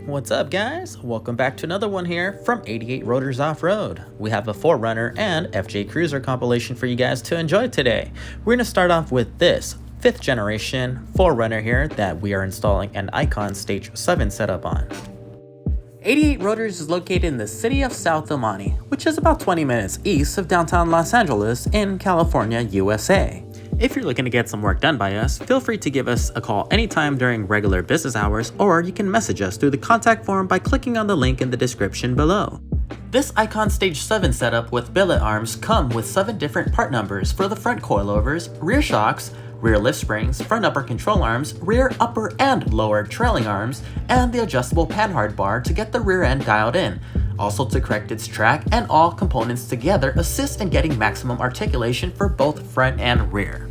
What's up guys? Welcome back to another one here from 88 Rotors Off-Road. We have a 4RUNNER and FJ Cruiser compilation for you guys to enjoy today. We're going to start off with this 5th generation 4RUNNER here that we are installing an Icon Stage 7 setup on. 88 Rotors is located in the city of South El Monte, which is about 20 minutes east of downtown Los Angeles in California, USA. If you're looking to get some work done by us, feel free to give us a call anytime during regular business hours, or you can message us through the contact form by clicking on the link in the description below. This Icon Stage 7 setup with billet arms come with 7 different part numbers for the front coilovers, rear shocks, rear lift springs, front upper control arms, rear upper and lower trailing arms, and the adjustable panhard bar to get the rear end dialed in. Also to correct its track, and all components together assist in getting maximum articulation for both front and rear.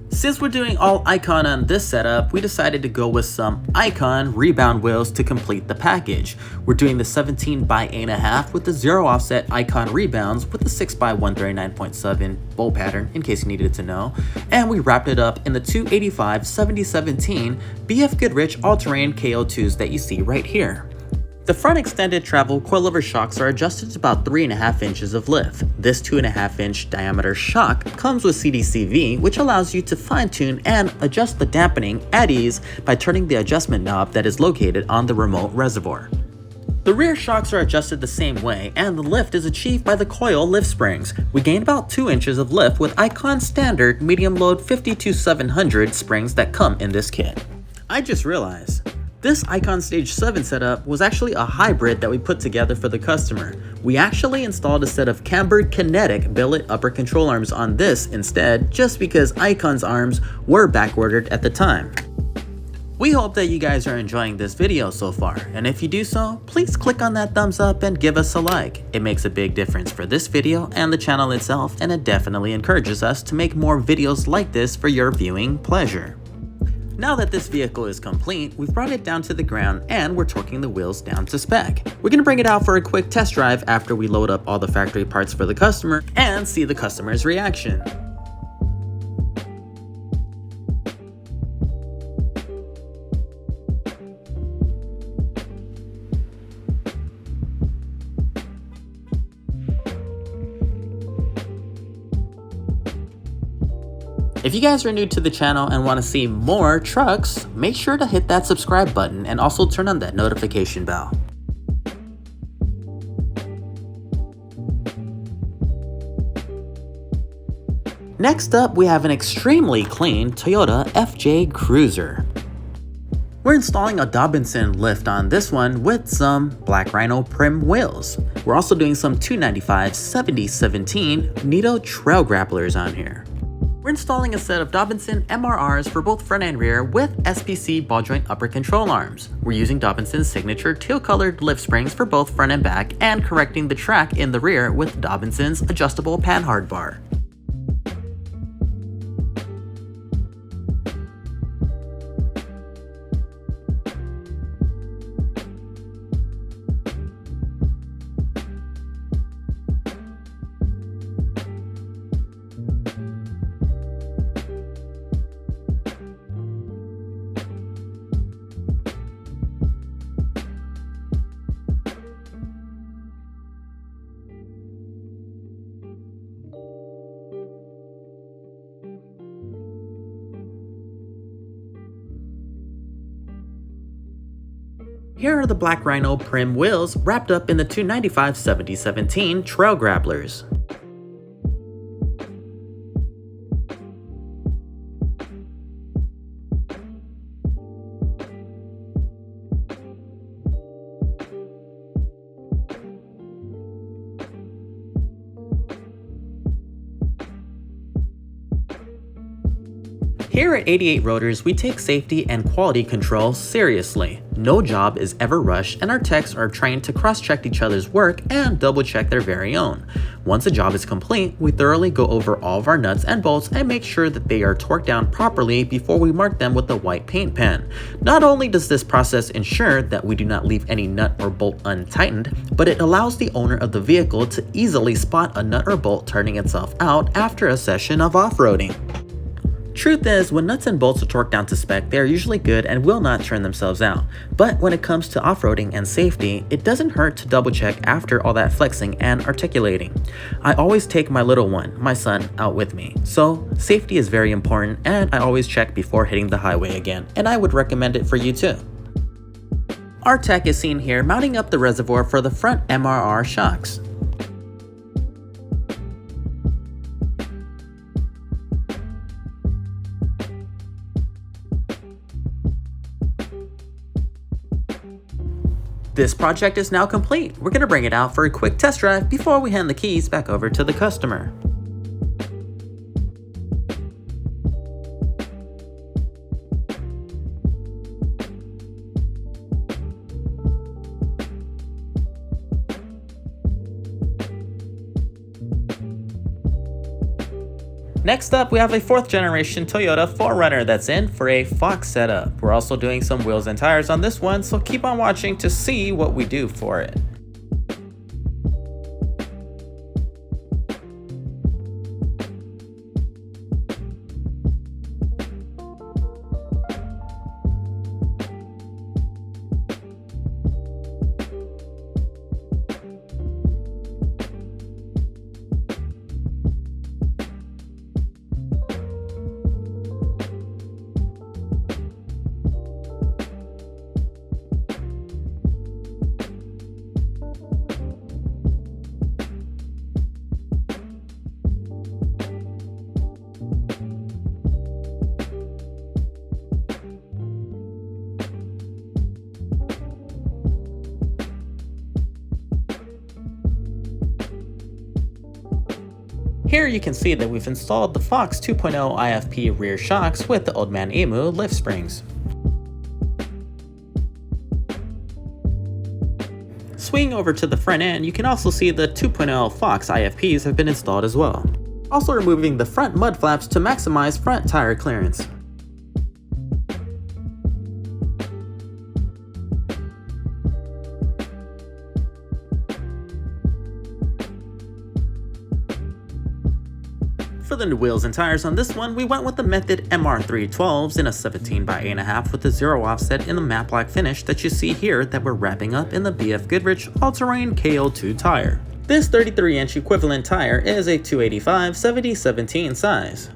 Since we're doing all Icon on this setup, we decided to go with some Icon rebound wheels to complete the package. We're doing the 17 by 8.5 with the 0 offset Icon rebounds with the 6 by 139.7 bolt pattern, in case you needed to know, and we wrapped it up in the 285 7017 BF Goodrich all-terrain KO2s that you see right here. The front extended travel coilover shocks are adjusted to about 3.5 inches of lift. This 2.5 inch diameter shock comes with CDCV, which allows you to fine tune and adjust the dampening at ease by turning the adjustment knob that is located on the remote reservoir. The rear shocks are adjusted the same way, and the lift is achieved by the coil lift springs. We gain about 2 inches of lift with Icon standard medium load 52700 springs that come in this kit. I just realized, this Icon Stage 7 setup was actually a hybrid that we put together for the customer. We actually installed a set of cambered kinetic billet upper control arms on this instead, just because Icon's arms were backordered at the time. We hope that you guys are enjoying this video so far, and if you do so, please click on that thumbs up and give us a like. It makes a big difference for this video and the channel itself, and it definitely encourages us to make more videos like this for your viewing pleasure. Now that this vehicle is complete, we've brought it down to the ground and we're torquing the wheels down to spec. We're going to bring it out for a quick test drive after we load up all the factory parts for the customer and see the customer's reaction. If you guys are new to the channel and want to see more trucks, make sure to hit that subscribe button and also turn on that notification bell. Next up, we have an extremely clean Toyota FJ Cruiser. We're installing a Dobinson lift on this one with some Black Rhino Prim wheels. We're also doing some 295 7017 Nitto Trail Grapplers on here. We're installing a set of Dobinson MRRs for both front and rear with SPC ball joint upper control arms. We're using Dobinson's signature teal-colored lift springs for both front and back, and correcting the track in the rear with Dobinson's adjustable panhard bar. Here are the Black Rhino Prim wheels wrapped up in the 295 7017 Trail Grapplers. Here at 88 Rotors, we take safety and quality control seriously. No job is ever rushed, and our techs are trained to cross-check each other's work and double-check their very own. Once a job is complete, we thoroughly go over all of our nuts and bolts and make sure that they are torqued down properly before we mark them with a white paint pen. Not only does this process ensure that we do not leave any nut or bolt untightened, but it allows the owner of the vehicle to easily spot a nut or bolt turning itself out after a session of off-roading. Truth is, when nuts and bolts are torqued down to spec, they are usually good and will not turn themselves out. But when it comes to off-roading and safety, it doesn't hurt to double check after all that flexing and articulating. I always take my little one, my son, out with me. So safety is very important, and I always check before hitting the highway again, and I would recommend it for you too. Our tech is seen here mounting up the reservoir for the front MRR shocks. This project is now complete. We're gonna bring it out for a quick test drive before we hand the keys back over to the customer. Next up, we have a 4th generation Toyota 4RUNNER that's in for a Fox setup. We're also doing some wheels and tires on this one, so keep on watching to see what we do for it. Here you can see that we've installed the Fox 2.0 IFP rear shocks with the Old Man Emu lift springs. Swinging over to the front end, you can also see the 2.0 Fox IFPs have been installed as well. Also removing the front mud flaps to maximize front tire clearance. For the new wheels and tires on this one, we went with the Method MR312s in a 17x8.5 with a 0 offset in the matte black finish that you see here that we're wrapping up in the BF Goodrich All-Terrain KO2 tire. This 33-inch equivalent tire is a 285/70/17 size.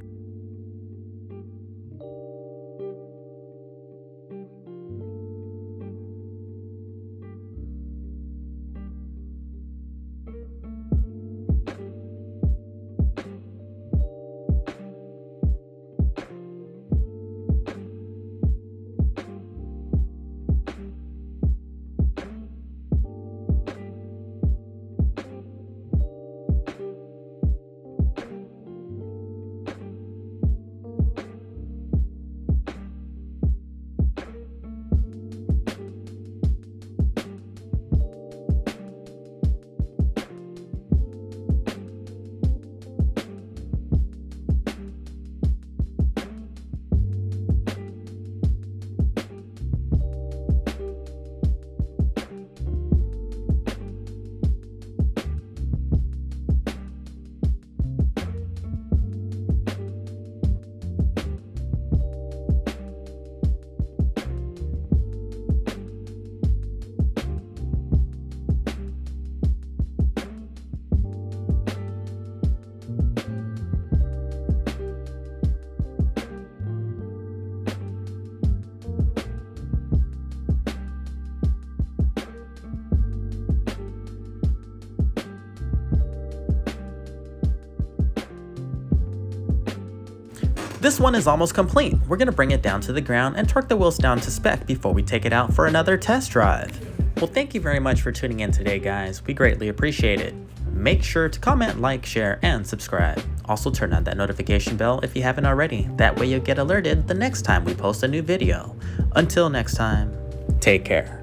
This one is almost complete. We're gonna bring it down to the ground and torque the wheels down to spec before we take it out for another test drive. Well, thank you very much for tuning in today, guys. We greatly appreciate it. Make sure to comment, like, share, and subscribe. Also turn on that notification bell if you haven't already. That way you'll get alerted the next time we post a new video. Until next time, take care.